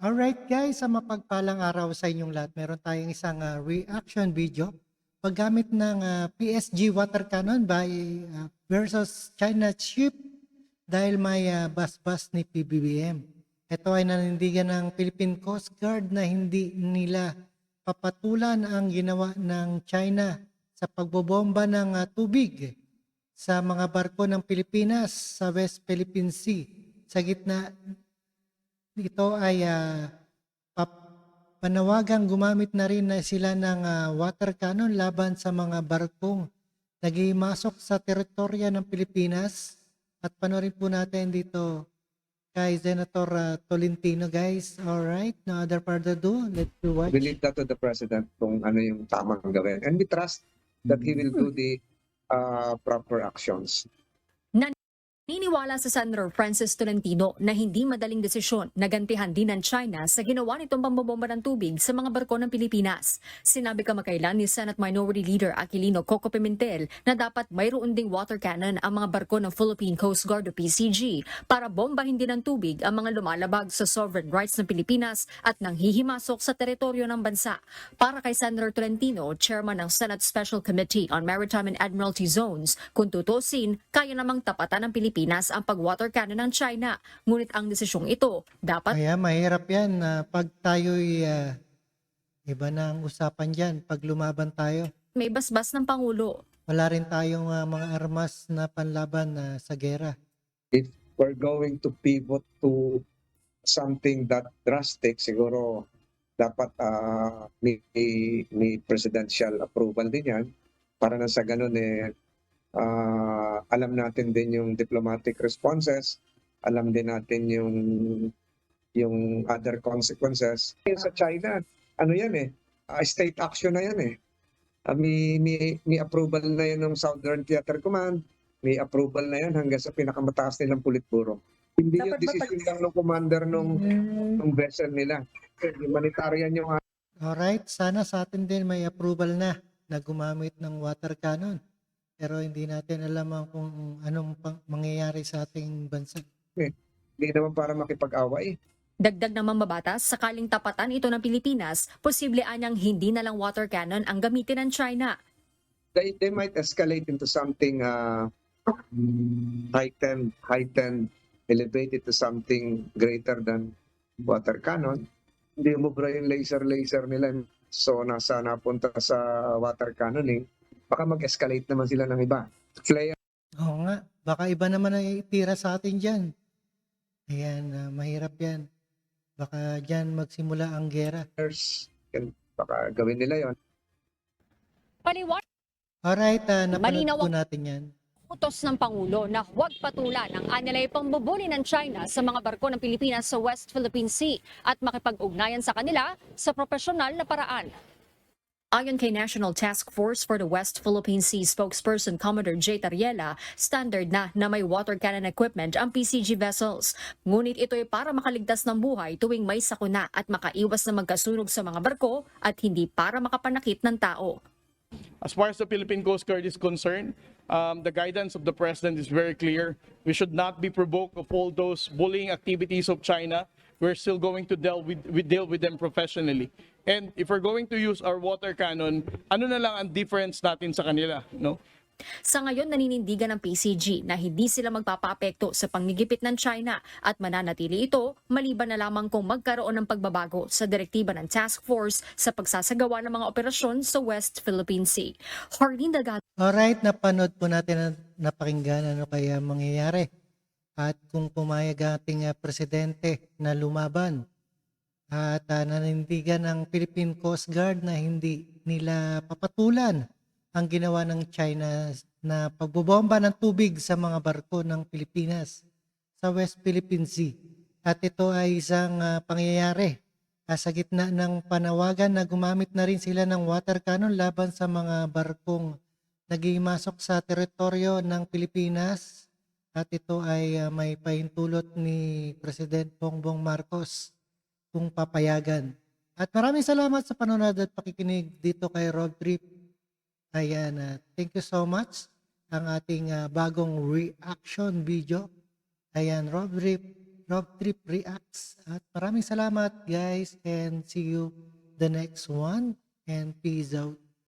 Alright guys, sa mapagpalang araw sa inyong lahat. Meron tayong isang reaction video paggamit ng PSG water cannon by versus China ship dahil may basbas ni PBBM. Ito ay nanindigan ng Philippine Coast Guard na hindi nila papatulan ang ginawa ng China sa pagbobomba ng tubig sa mga barko ng Pilipinas sa West Philippine Sea sa gitna. Ito ay panawagang gumamit na rin na sila ng water cannon laban sa mga barkong nagimasok sa teritoryo ng Pilipinas. At panoorin po natin dito kay Senator Tolentino, guys. Alright, no other further ado, let's watch. We leave that to the President kung ano yung tamang gawin. And we trust that he will do the proper actions. Naniniwala sa Senator Francis Tolentino na hindi madaling desisyon na gantihan din ng China sa ginawa nitong pambobomba ng tubig sa mga barko ng Pilipinas. Sinabi kamakailan ni Senate Minority Leader Aquilino Coco Pimentel na dapat mayroon ding water cannon ang mga barko ng Philippine Coast Guard o PCG para bombahin din ng tubig ang mga lumalabag sa sovereign rights ng Pilipinas at nanghihimasok sa teritoryo ng bansa. Para kay Senator Tolentino, chairman ng Senate Special Committee on Maritime and Admiralty Zones, kung tutusin, kaya namang tapatan ng Pilipinas ang pag-water cannon ng China. Ngunit ang desisyong ito, dapat Kaya mahirap yan pag tayo'y iba na ang usapan dyan. Pag lumaban tayo, may basbas ng Pangulo. wala rin tayong mga armas na panlaban sa gera. If we're going to pivot to something that drastic, siguro dapat may presidential approval din yan para na sa ganun alam natin din yung diplomatic responses, alam din natin yung other consequences. Sa China, ano yan state action na yan may approval na yan ng Southern Theater Command, may approval na yan hanggang sa pinakamataas nilang Politburo. Hindi yung decision lang ng commander ng vessel nila. Humanitarian yung Alright, sana sa atin din may approval na gumamit ng water cannon. Pero hindi natin alam kung anong mangyayari sa ating bansa. Hindi naman para makipag-away. Dagdag ng mambabatas, sakaling tapatan ito ng Pilipinas, posible anyang hindi na lang water cannon ang gamitin ng China. They might escalate into something heightened, elevated to something greater than water cannon. Hindi umubra yung laser nila. So napunta sa water cannoning, baka mag-escalate naman sila ng iba. Flare. Oo nga, baka iba naman ang itira sa atin dyan. Ayan, mahirap yan. Baka dyan magsimula ang gera. Baka gawin nila yon. Paliwanag Alright, napanood Malinaw po natin yan. utos ng Pangulo na huwag patulan ang anilay pambubuli ng China sa mga barko ng Pilipinas sa West Philippine Sea at makipag-ugnayan sa kanila sa profesional na paraan. Ayon kay National Task Force for the West Philippine Sea spokesperson Commodore J. Tariela, standard na may water cannon equipment ang PCG vessels. Ngunit ito ay para makaligtas ng buhay tuwing may sakuna at makaiwas na magkasunog sa mga barko at hindi para makapanakit ng tao. As far as the Philippine Coast Guard is concerned, the guidance of the President is very clear. We should not be provoked of all those bullying activities of China. We're still going to deal with them professionally. And if we're going to use our water cannon, ano na lang ang difference natin sa kanila, no? Sa ngayon, naninindigan ng PCG na hindi sila magpapaapekto sa panggigipit ng China at mananatili ito maliban na lamang kung magkaroon ng pagbabago sa direktiba ng task force sa pagsasagawa ng mga operasyon sa West Philippine Sea. Harleen Delgado. Alright, napanood po natin na napakinggan ano kaya mangyayari. At kung pumayag ang ating presidente na lumaban at nanindigan ng Philippine Coast Guard na hindi nila papatulan ang ginawa ng China na pagbobomba ng tubig sa mga barko ng Pilipinas sa West Philippine Sea. At ito ay isang pangyayari sa gitna ng panawagan na gumamit na rin sila ng water cannon laban sa mga barkong nagimasok sa teritoryo ng Pilipinas. At ito ay may pahintulot ni President Bongbong Marcos kung papayagan. At maraming salamat sa panonood at pakikinig dito kay Road Trip. Ayan, thank you so much. Ang ating bagong reaction video. Ayan, Road Trip Rob Trip Reacts. At maraming salamat guys and see you the next one and peace out.